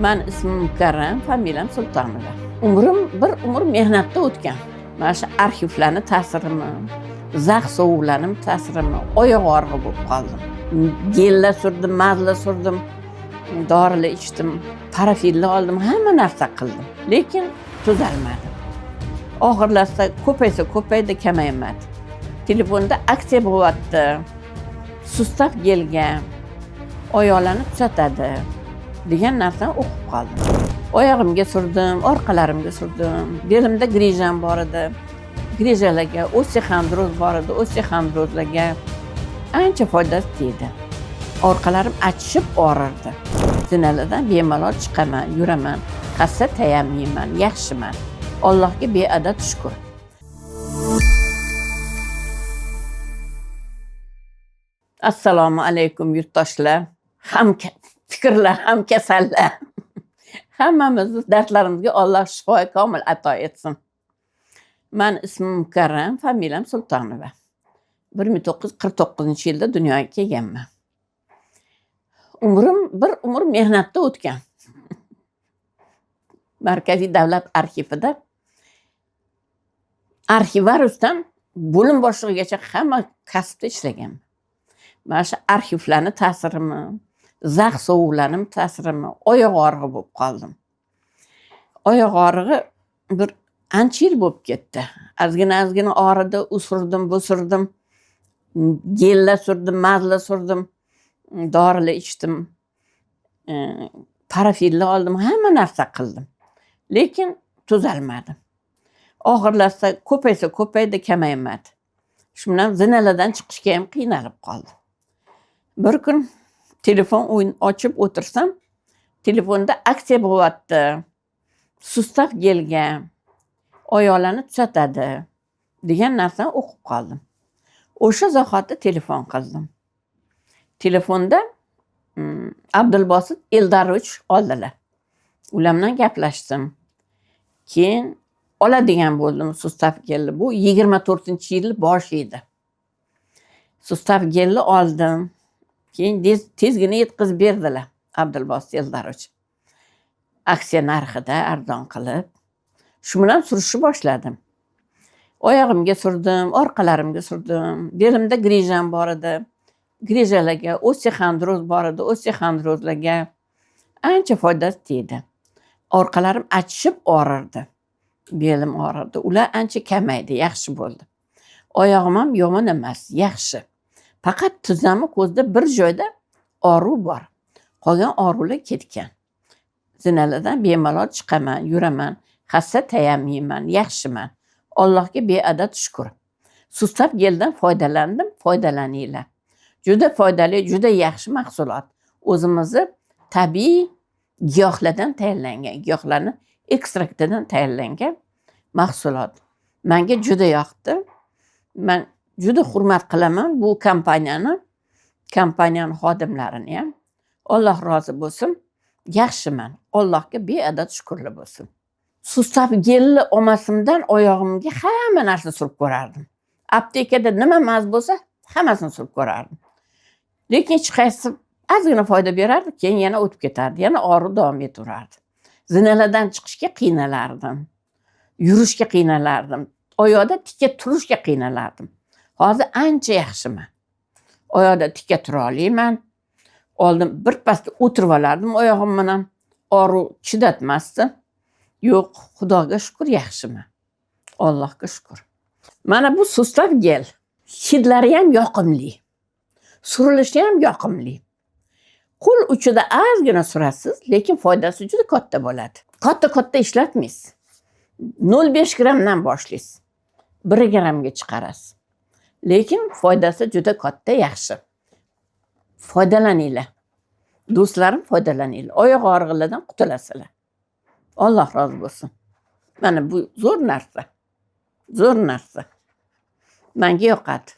Men ismim Mukarram, familiyam Sultonova. Umrim bir umr mehnatda o'tgan. Mana shu arxivlarni ta'sirimi, zax sovuqlarim ta'sirimi, oyoq og'rig'i bo'lib qoldim. Gellar surdim, mazlar surdim, dorilar ichdim, parafilni oldim, hamma narsa qildim. Lekin tuzalmadi. Oxirlasida ko'paydi, kamaymadi. Telefonda aksiya bo'lyapti. Sustav gelgan, oyoqlarni tuzatadi degan narsani o'qib qoldim. Oyog'imga surdim, orqalarimga surdim. Belimda grijam bor edi. Grijalarga, osteoxondroz bor edi, osteoxondrozlarga ancha foydasi tegdi. Orqalarim achishib og'rirdi. Zinalardan bemalol chiqaman, yuraman, qassa tayam yeyman, yaxshiman. Allohga beadad shukr. Assalomu alaykum yurtdoshlar. Ham fikrlar, ham kasallar. Hammamizni dardlarimizga Alloh shifo komil ato etsin. Men ismim Mukarram, familiyam Sultonova. 1949-yilda dunyoga kelganman. Umrim bir umr mehnatda o'tgan. Markaziy davlat arxivida arxivar ustam bo'lim boshlig'igacha hamma kasbda ishlagan. Mana shu arxivlarni ta'sirimi, zax sovuqlarim ta'sirimi, oyoq og'rig'i bo'lib qoldim. Oyoq og'rig'i bir ancha yil bo'lib ketdi. Azgina og'ridi, bu surdim. Gellar surdim, mazlar surdim, dorilar ichdim, parafilni oldim, hamma narsa qildim. Lekin tuzalmadi. Oxirlasida ko'paydi, kamaymadi. Shu bilan zinalardan chiqishga ham qiynalib qoldim. Bir kun telefon ochib o'tirsam, telefonda aksiya bo'lyapti. Sustav gelgan, oyoqlarni tuzatadi degan narsani o'qib qoldim. O'sha zahoti telefon qildim. Telefonda Abdulbosit Eldarovich oldilar. Ular bilan gaplashdim. Keyin oladigan bo'ldim sustav gelni. Bu 24-yil boshi edi. Sustav gelni oldim. Keyin tezgina yetkazib berdilar Abdulbosit Eldarovich. Aksiya narxida arzon qilib, shu bilan surishni boshladim. Oyog'imga surdim, orqalarimga surdim. Belimda grijam bor edi. Grijalarga, osteoxondroz bor edi, osteoxondrozlarga ancha foydasi tegdi. Orqalarim achishib og'rirdi. Belim og'rirdi. Ular ancha kamaydi, yaxshi bo'ldi. Oyog'im ham yomon emas, yaxshi. Faqat tizami ko'zda bir joyda og'riq bor. Qolgan og'riqlar ketgan. Zinalardan bemalol chiqaman, yuraman, qassa tayam yeyman, yaxshiman. Allohga beadad shukr. Sustav geldan foydalandim, foydalaninglar. Juda foydali, juda yaxshi mahsulot. O'zimizni tabiiy giyohlardan tayyorlangan, giyohlarni ekstraktidan tayyorlangan mahsulot. Menga juda yoqdi. Men juda hurmat qilaman bu kompaniyani xodimlarini ham. Alloh rozi bo'lsin. Yaxshiman. Allohga beadad shukrlar bo'lsin. Sustav gelni olmasimdan oyog'imga hamma narsa surib ko'rardim. Aptekada nima maz bo'lsa, hammasini surib ko'rardim. Lekin hech qaysi ozgina foyda berardi, keyin yana o'tib ketardi, yana og'riq davom etaverardi. Zinalardan chiqishga qiynalardim. Yurishga qiynalardim. Oyoqda tikka turishga qiynalardim. Hozir ancha yaxshiman. Oyoqda tikka tura olaman. Oldin bir pasda o'tirib olardim oyog'im bilan. Og'riq chidatmasdi. Yo'q, Xudoga shukr, yaxshiman. Allohga shukr. Mana bu sustav gel. Hidlari ham yoqimli. Surilishi ham yoqimli. Qo'l uchida ozgina surasiz, lekin foydasi juda katta bo'ladi. Katta ishlatmaysiz. 0,5 gramdan boshlaysiz. 1 gramga chiqarasiz. Lekin foydasi juda katta, yaxshi. Foydalaninglar. Do'stlarim, foydalaninglar. Oyoq og'rig'ilardan qutulasizlar. Alloh rozi bo'lsin. Mana bu zo'r narsa. Menga yoqadi.